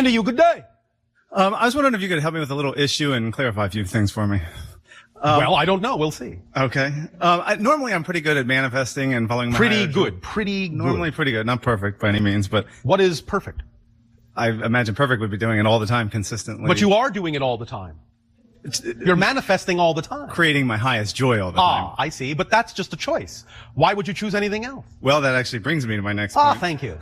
And to you, good day. I was wondering if you could help me with a little issue and clarify a few things for me. Well, I don't know. We'll see. Okay. Normally I'm pretty good at manifesting and following my Pretty good. Normally pretty good. Not perfect by any means, but What is perfect? I imagine perfect would be doing it all the time consistently. But you are doing it all the time. You're manifesting all the time. Creating my highest joy all the time. Ah, I see. But that's just a choice. Why would you choose anything else? Well, that actually brings me to my next Ah, point. thank you.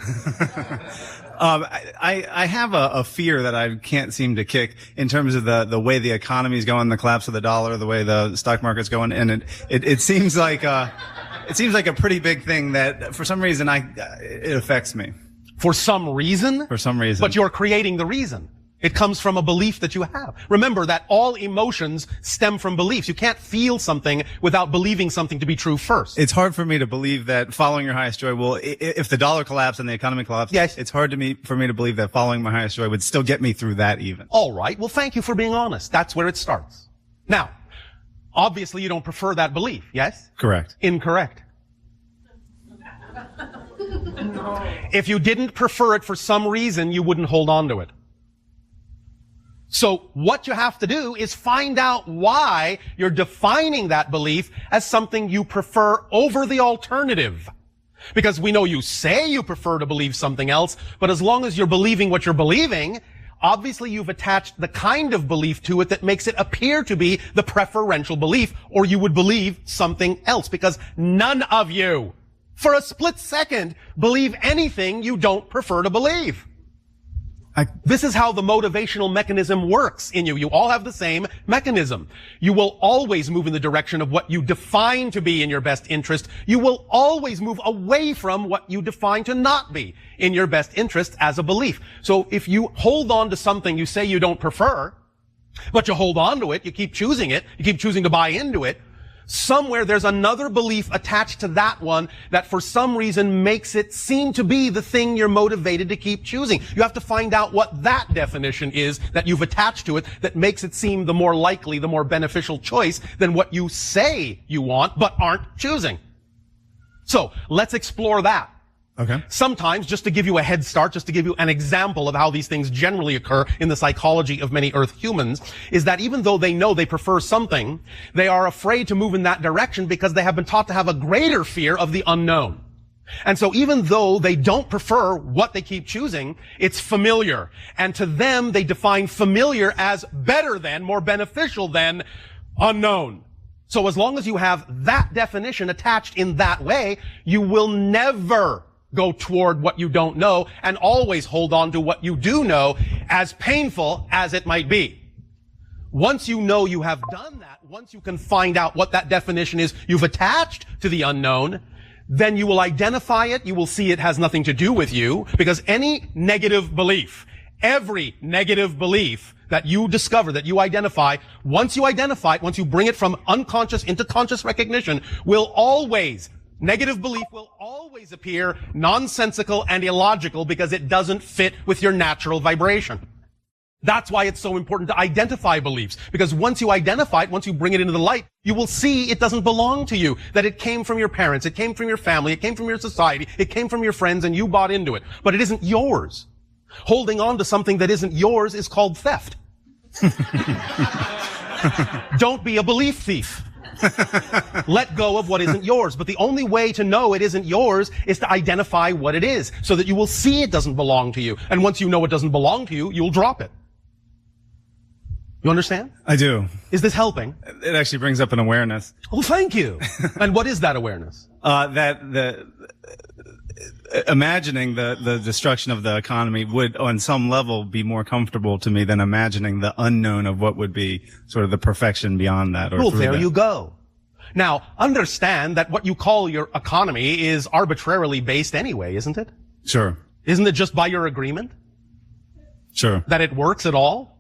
I have a fear that I can't seem to kick in terms of the way the economy's going, the collapse of the dollar, the way the stock market's going, and it seems like a pretty big thing that for some reason it affects me. For some reason? For some reason. But you're creating the reason. It comes from a belief that you have. Remember that all emotions stem from beliefs. You can't feel something without believing something to be true first. It's hard for me to believe that following your highest joy will, if the dollar collapsed and the economy collapsed, yes, it's hard for me to believe that following my highest joy would still get me through that even. All right. Well, thank you for being honest. That's where it starts. Now, obviously you don't prefer that belief, yes? Correct. Incorrect. If you didn't prefer it for some reason, you wouldn't hold on to it. So what you have to do is find out why you're defining that belief as something you prefer over the alternative. Because we know you say you prefer to believe something else, but as long as you're believing what you're believing, obviously you've attached the kind of belief to it that makes it appear to be the preferential belief, or you would believe something else, because none of you, for a split second, believe anything you don't prefer to believe. This is how the motivational mechanism works in you. You all have the same mechanism. You will always move in the direction of what you define to be in your best interest. You will always move away from what you define to not be in your best interest as a belief. So if you hold on to something you say you don't prefer, but you hold on to it, you keep choosing it, you keep choosing to buy into it, somewhere there's another belief attached to that one that for some reason makes it seem to be the thing you're motivated to keep choosing. You have to find out what that definition is that you've attached to it that makes it seem the more likely, the more beneficial choice than what you say you want but aren't choosing. So let's explore that. Okay. Sometimes, just to give you a head start, just to give you an example of how these things generally occur in the psychology of many Earth humans, is that even though they know they prefer something, they are afraid to move in that direction because they have been taught to have a greater fear of the unknown. And so even though they don't prefer what they keep choosing, it's familiar. And to them, they define familiar as better than, more beneficial than unknown. So as long as you have that definition attached in that way, you will never go toward what you don't know and always hold on to what you do know, as painful as it might be. Once you know you have done that, once you can find out what that definition is you've attached to the unknown, then you will identify it, you will see it has nothing to do with you, because any negative belief, every negative belief that you discover, that you identify, once you identify it, once you bring it from unconscious into conscious recognition, negative belief will always appear nonsensical and illogical because it doesn't fit with your natural vibration. That's why it's so important to identify beliefs, because once you identify it, once you bring it into the light, you will see it doesn't belong to you, that it came from your parents, it came from your family, it came from your society, it came from your friends, and you bought into it. But it isn't yours. Holding on to something that isn't yours is called theft. Don't be a belief thief. Let go of what isn't yours. But the only way to know it isn't yours is to identify what it is, so that you will see it doesn't belong to you. And once you know it doesn't belong to you, you'll drop it. You understand? I do. Is this helping? It actually brings up an awareness. Oh, thank you. And what is that awareness? Imagining the destruction of the economy would, on some level, be more comfortable to me than imagining the unknown of what would be sort of the perfection beyond that. Well, there you go. Now, understand that what you call your economy is arbitrarily based anyway, isn't it? Sure. Isn't it just by your agreement? Sure. That it works at all?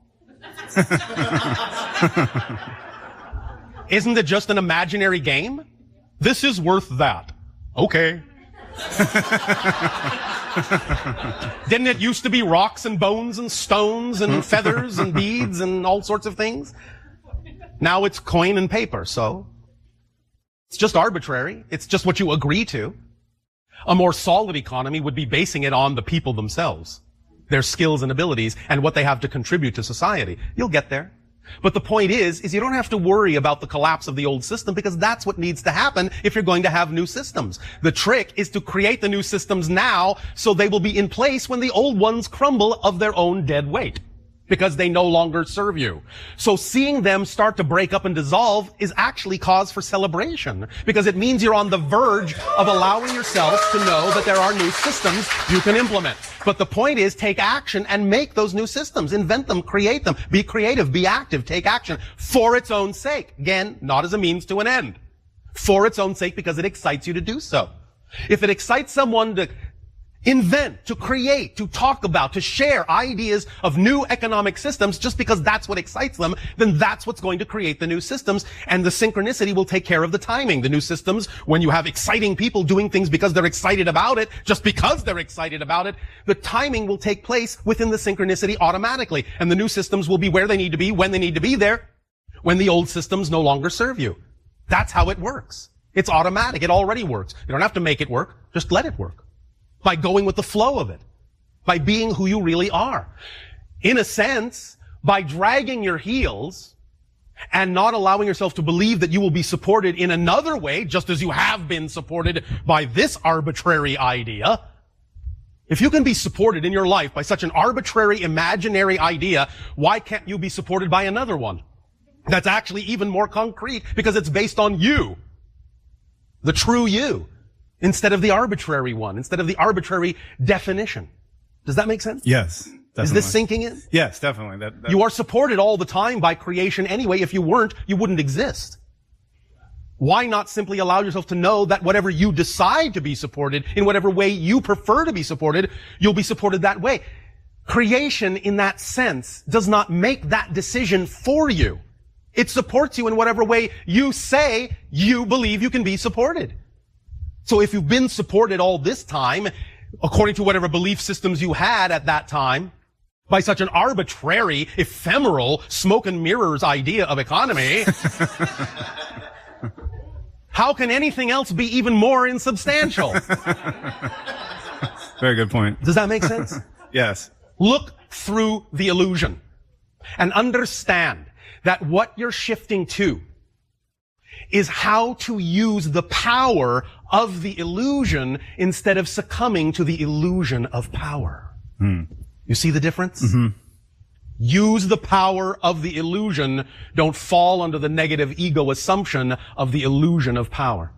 Isn't it just an imaginary game? This is worth that. Okay. Didn't it used to be rocks and bones and stones and feathers and beads and all sorts of things? Now it's coin and paper, so it's just arbitrary. It's just what you agree to. A more solid economy would be basing it on the people themselves. their skills and abilities and what they have to contribute to society. You'll get there. But the point is you don't have to worry about the collapse of the old system because that's what needs to happen if you're going to have new systems. The trick is to create the new systems now so they will be in place when the old ones crumble of their own dead weight, because they no longer serve you. So seeing them start to break up and dissolve is actually cause for celebration, because it means you're on the verge of allowing yourself to know that there are new systems you can implement. But the point is, take action and make those new systems. Invent them, create them, be creative, be active, take action for its own sake. Again, not as a means to an end. For its own sake, because it excites you to do so. If it excites someone to invent, to create, to talk about, to share ideas of new economic systems just because that's what excites them, then that's what's going to create the new systems, and the synchronicity will take care of the timing. The new systems, when you have exciting people doing things because they're excited about it, just because they're excited about it, the timing will take place within the synchronicity automatically, and the new systems will be where they need to be, when they need to be there, when the old systems no longer serve you. That's how it works. It's automatic. It already works. You don't have to make it work. Just let it work. By going with the flow of it. By being who you really are. In a sense, by dragging your heels and not allowing yourself to believe that you will be supported in another way, just as you have been supported by this arbitrary idea. If you can be supported in your life by such an arbitrary, imaginary idea, why can't you be supported by another one? That's actually even more concrete because it's based on you. The true you. Instead of the arbitrary one, instead of the arbitrary definition. Does that make sense? Yes, definitely. Is this sinking in? Yes, definitely. That You are supported all the time by creation anyway. If you weren't, you wouldn't exist. Why not simply allow yourself to know that whatever you decide to be supported, in whatever way you prefer to be supported, you'll be supported that way. Creation, in that sense, does not make that decision for you. It supports you in whatever way you say you believe you can be supported. So if you've been supported all this time, according to whatever belief systems you had at that time, by such an arbitrary, ephemeral, smoke and mirrors idea of economy, how can anything else be even more insubstantial? Very good point. Does that make sense? Yes. Look through the illusion and understand that what you're shifting to is how to use the power of the illusion instead of succumbing to the illusion of power. You see the difference? Mm-hmm. Use the power of the illusion. Don't fall under the negative ego assumption of the illusion of power.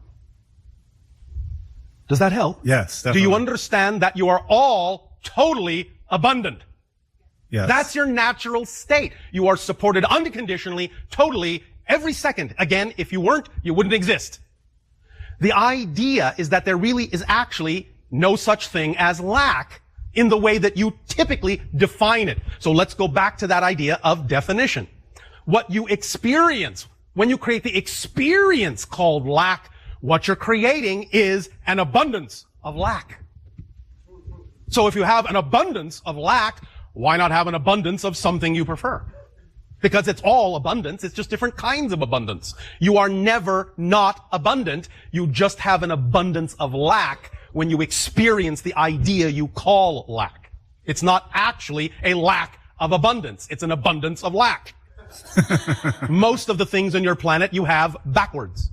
Does that help? Yes, definitely. Do you understand that you are all totally abundant? Yes. That's your natural state. You are supported unconditionally, totally, every second. Again, if you weren't, you wouldn't exist. The idea is that there really is actually no such thing as lack in the way that you typically define it. So let's go back to that idea of definition. What you experience, when you create the experience called lack, what you're creating is an abundance of lack. So if you have an abundance of lack, why not have an abundance of something you prefer? Because it's all abundance. It's just different kinds of abundance. You are never not abundant. You just have an abundance of lack when you experience the idea you call lack. It's not actually a lack of abundance. It's an abundance of lack. Most of the things on your planet you have backwards.